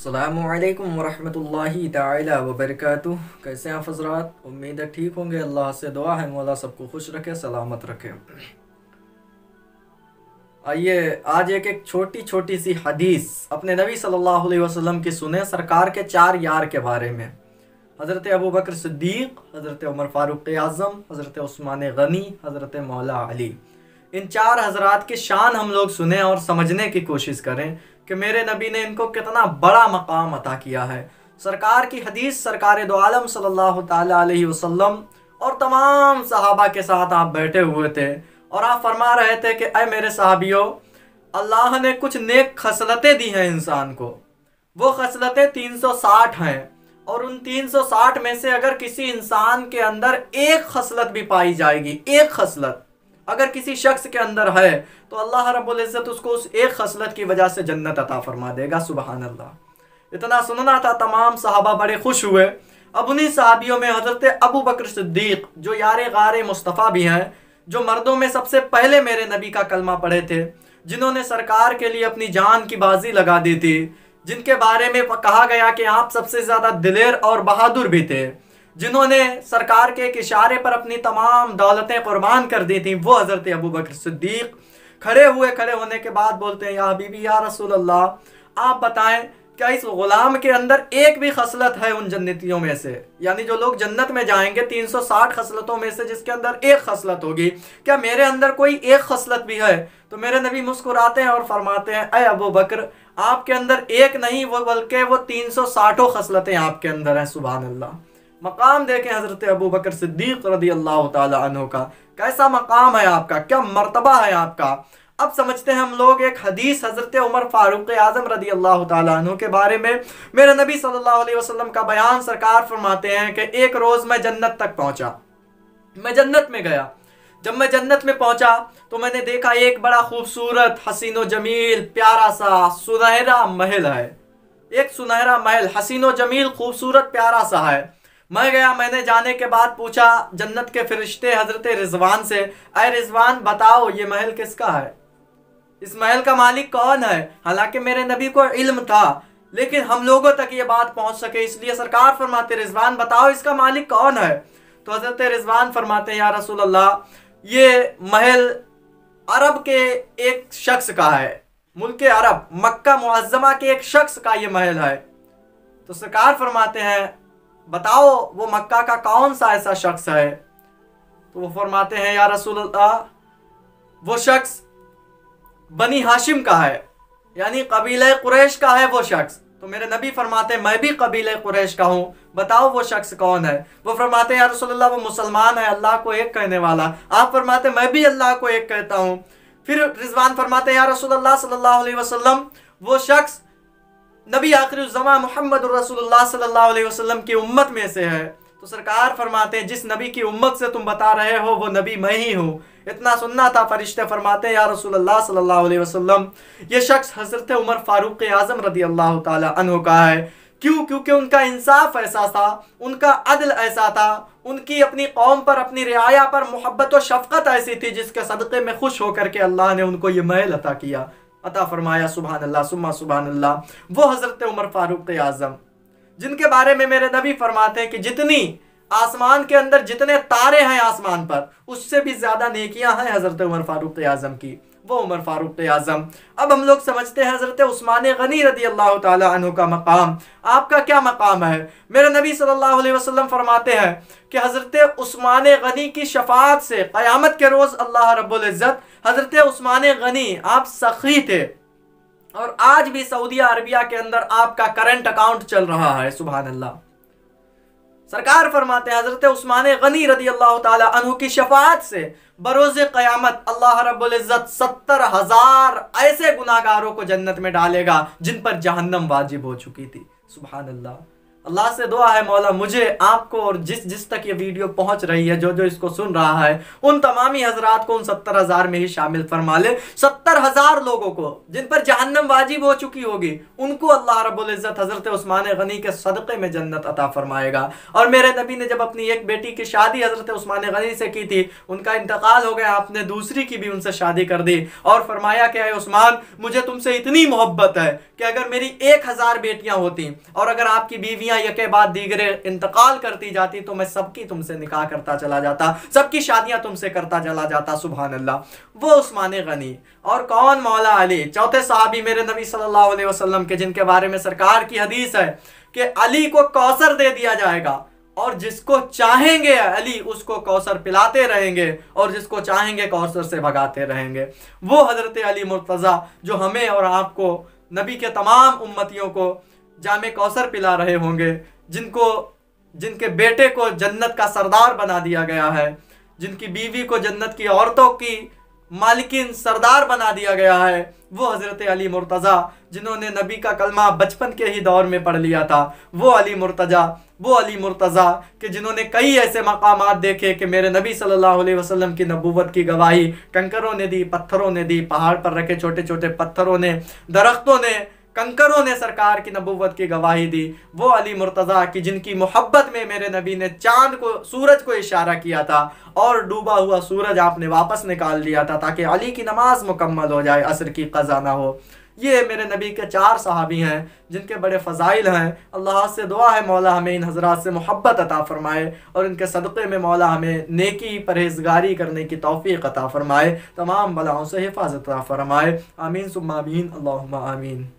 अस्सलामुअलैकुम वरहमतुल्लाहि ताला वबरकातुह। कैसे हैं आप हज़रात? उम्मीद है ठीक होंगे। अल्लाह से दुआ है मौला सबको खुश रखे, सलामत रखे। आइए आज एक छोटी छोटी सी हदीस अपने नबी सल्लल्लाहु अलैहि वसल्लम की सुने, सरकार के चार यार के बारे में। हज़रत अबू बकर सिद्दीक़, हज़रत उमर फ़ारूक़ आज़म, हज़रत उस्मान गनी, हज़रत मौला अली। इन चार हज़रात की शान हम लोग सुने और समझने की कोशिश करें कि मेरे नबी ने इनको कितना बड़ा मकाम अता किया है। सरकार की हदीस, सरकार दो आलम सल्लल्लाहु ताला अलैहि वसल्लम और तमाम सहाबा के साथ आप बैठे हुए थे और आप फरमा रहे थे कि अय मेरे सहाबियों, अल्लाह ने कुछ नेक खसलतें दी हैं इंसान को। वो खसलतें 360 हैं और उन 360 में से अगर किसी इंसान के अंदर एक खसलत भी पाई जाएगी, एक खसलत अगर किसी शख्स के अंदर है, तो अल्लाह रब्बुल इज़्ज़त उसको उस एक खसलत की वजह से जन्नत अता फरमा देगा। सुबहान अल्लाह। इतना सुनना था, तमाम सहाबा बड़े खुश हुए। अब उन्हीं सहाबियों में हज़रत अबू बकर सिद्दीक़, जो यारे गारे मुस्तफ़ा भी हैं, जो मर्दों में सबसे पहले मेरे नबी का कलमा पढ़े थे, जिन्होंने सरकार के लिए अपनी जान की बाजी लगा दी थी, जिनके बारे में कहा गया कि आप सबसे ज़्यादा दिलेर और बहादुर भी थे, जिन्होंने सरकार के एक इशारे पर अपनी तमाम दौलतें कुर्बान कर दी थी, वो हज़रत अबू बकर सिद्दीक़ खड़े हुए। खड़े होने के बाद बोलते हैं, या हबीबी या रसूल अल्लाह, आप बताएं क्या इस गुलाम के अंदर एक भी खसलत है उन जन्नतियों में से, यानी जो लोग जन्नत में जाएंगे 360 खसलतों में से जिसके अंदर एक खसलत होगी, क्या मेरे अंदर कोई एक खसलत भी है? तो मेरे नबी मुस्कुराते हैं और फरमाते हैं, अय अबू बकर, आपके अंदर एक नहीं वो बल्कि वो 360 खसलतें आपके अंदर हैं। सुभान अल्लाह। मकाम देखें हज़रत अबू बकर सिद्दीक़ रज़ी अल्लाह ताला अन्हु का, कैसा मकाम है आपका, क्या मर्तबा है आपका। अब समझते हैं हम लोग एक हदीस हज़रत उमर फ़ारूक़ आज़म रज़ी अल्लाह ताला अन्हु के बारे में। मेरे नबी सल्लल्लाहु अलैहि वसल्लम का बयान, सरकार फरमाते हैं कि एक रोज़ मैं जन्नत तक पहुँचा, मैं जन्नत में गया। जब मैं जन्नत में पहुँचा तो मैंने देखा एक बड़ा खूबसूरत, हसीनो जमील, प्यारा सा सुनहरा महल है। एक सुनहरा महल, हसीनो जमील, खूबसूरत, प्यारा सा है। मैं गया, मैंने जाने के बाद पूछा जन्नत के फरिश्ते हज़रत रिजवान से, अय रिजवान बताओ ये महल किसका है, इस महल का मालिक कौन है? हालांकि मेरे नबी को इल्म था, लेकिन हम लोगों तक ये बात पहुंच सके इसलिए सरकार फरमाते, रिजवान बताओ इसका मालिक कौन है? तो हज़रत रिजवान फरमाते हैं, या रसूल अल्लाह, ये महल अरब के एक शख्स का है, मुल्क अरब, मक्का मुअज़्ज़मा के एक शख्स का ये महल है। तो सरकार फरमाते हैं, बताओ वो मक्का का कौन सा ऐसा शख्स है? तो वो फरमाते हैं, या रसूल अल्लाह, वो शख्स बनी हाशिम का है, यानी कबीले कुरैश का है वो शख्स। तो मेरे नबी फरमाते हैं, मैं भी कबीले कुरैश का हूँ, बताओ वो शख्स कौन है? वो फरमाते हैं, या रसूल अल्लाह, वो मुसलमान है, अल्लाह को एक कहने वाला। आप फरमाते हैं, मैं भी अल्लाह को एक कहता हूँ। फिर रिजवान फरमाते हैं, या रसूल अल्लाह सल्लल्लाहु अलैहि वसल्लम, वो शख्स नबी आखिरुज़्ज़मा मुहम्मद रसूलुल्लाह सल्लल्लाहु अलैहि वसल्लम की उम्मत में से है। तो सरकार फरमाते हैं, जिस नबी की उम्मत से तुम बता रहे हो वो नबी मैं ही हूँ। इतना सुनना था, फरिश्ते फरमाते हैं, या रसूलुल्लाह सल्लल्लाहु अलैहि वसल्लम, ये शख्स हज़रत उमर फ़ारूक़ आज़म रज़ी अल्लाह ताला अन्हु का है। क्यों? क्योंकि उनका इंसाफ ऐसा था, उनका अदल ऐसा था, उनकी अपनी कौम पर, अपनी रियाया पर मोहब्बत और शफ़क़त ऐसी थी, जिसके सदक़े में खुश होकर के अल्लाह ने उनको ये महल अता किया, अता फरमाया। सुभान अल्लाह सुम्मा सुभान अल्लाह। वो हज़रत उमर फ़ारूक़ आज़म जिनके बारे में मेरे नबी फरमाते हैं कि जितनी आसमान के अंदर जितने तारे हैं आसमान पर, उससे भी ज़्यादा नेकियां हैं हज़रत उमर फ़ारूक़ आज़म की। वो उमर फ़ारूक़ आज़म। अब हम लोग समझते हैं हज़रत उस्मान गनी रज़ी अल्लाह ताला अन्हु का मकाम। आपका क्या मकाम है? मेरे नबी सल्लल्लाहु अलैहि वसल्लम फरमाते हैं कि हज़रत उस्मान गनी की शफ़ाअत से क़यामत के रोज़ अल्लाह रब्बुल इज़्ज़त, हज़रत उस्मान गनी आप सख़ी थे और आज भी सऊदी अरबिया के अंदर आपका करंट अकाउंट चल रहा है। सुभान अल्लाह। सरकार फरमाते हैं, हज़रत उस्मान गनी रज़ी अल्लाह ताला अन्हु की शफ़ाअत से बरोज़े क़यामत अल्लाह रब्बुल इज़्ज़त 70,000 ऐसे गुनाहगारों को जन्नत में डालेगा जिन पर जहन्नम वाजिब हो चुकी थी। सुभान अल्लाह। अल्लाह से दुआ है मौला मुझे, आपको और जिस जिस तक ये वीडियो पहुंच रही है, जो जो इसको सुन रहा है, उन तमामी हजरात को उन 70,000 में ही शामिल फरमा ले। 70,000 लोगों को जिन पर जहन्नम वाजिब हो चुकी होगी, उनको अल्लाह रब्बुल इज्जत हजरत उस्मान गनी के सदक़े में जन्नत अता फरमाएगा। और मेरे नबी ने जब अपनी एक बेटी की शादी हजरत उस्मान गनी से की थी, उनका इंतकाल हो गया, आपने दूसरी की भी उनसे शादी कर दी और फरमाया कि ऐ उस्मान, मुझे तुमसे इतनी मोहब्बत है कि अगर मेरी 1000 बेटियां होती और अगर आपकी बीवियां यके बाद दीगरे इंतकाल करती जाती तो मैं सबकी तुमसे निकाह करता चला जाता, सबकी शादियां तुमसे करता चला जाता। सुभान अल्लाह। वो उस्मान गनी और कौन? मौला अली, चौथे सहाबी मेरे नबी सल्लल्लाहु अलैहि वसल्लम के, जिनके बारे में सरकार की हदीस है कि अली को कौसर दे दिया जाएगा और जिसको चाहेंगे अली उसको कौसर पिलाते रहेंगे और जिसको चाहेंगे कौसर से भगाते रहेंगे। वो हजरत अली मुर्तज़ा जो हमें और आपको, नबी के तमाम उम्मतियों को जामे कौसर पिला रहे होंगे, जिनके बेटे को जन्नत का सरदार बना दिया गया है, जिनकी बीवी को जन्नत की औरतों की मालिकिन सरदार बना दिया गया है, वो हज़रत अली मुर्तज़ा जिन्होंने नबी का कलमा बचपन के ही दौर में पढ़ लिया था। वो अली मुर्तज़ा कि जिन्होंने कई ऐसे मकामात देखे कि मेरे नबी सल्लल्लाहु अलैहि वसल्लम की नबूवत की गवाही कंकरों ने दी, पत्थरों ने दी, पहाड़ पर रखे छोटे छोटे पत्थरों ने, दरख्तों ने, कंकरों ने सरकार की नबूवत की गवाही दी। वो अली मुर्तज़ा की जिनकी मोहब्बत में मेरे नबी ने चांद को, सूरज को इशारा किया था और डूबा हुआ सूरज आपने वापस निकाल दिया था ताकि अली की नमाज मुकम्मल हो जाए, असर की क़ज़ा ना हो। ये मेरे नबी के 4 सहाबी हैं जिनके बड़े फ़ज़ाइल हैं। अल्लाह से दुआ है मौला हमें इन हज़रात से मोहब्बत अता फ़रमाए और इनके सदक़े में मौला हमें नेकी परहेज़गारी करने की तौफ़ीक़ अता फ़रमाए, तमाम बलाओं से हिफाज़त अता फ़रमाए। आमीन सुम्मा आमीन, अल्लाहुम्मा आमीन।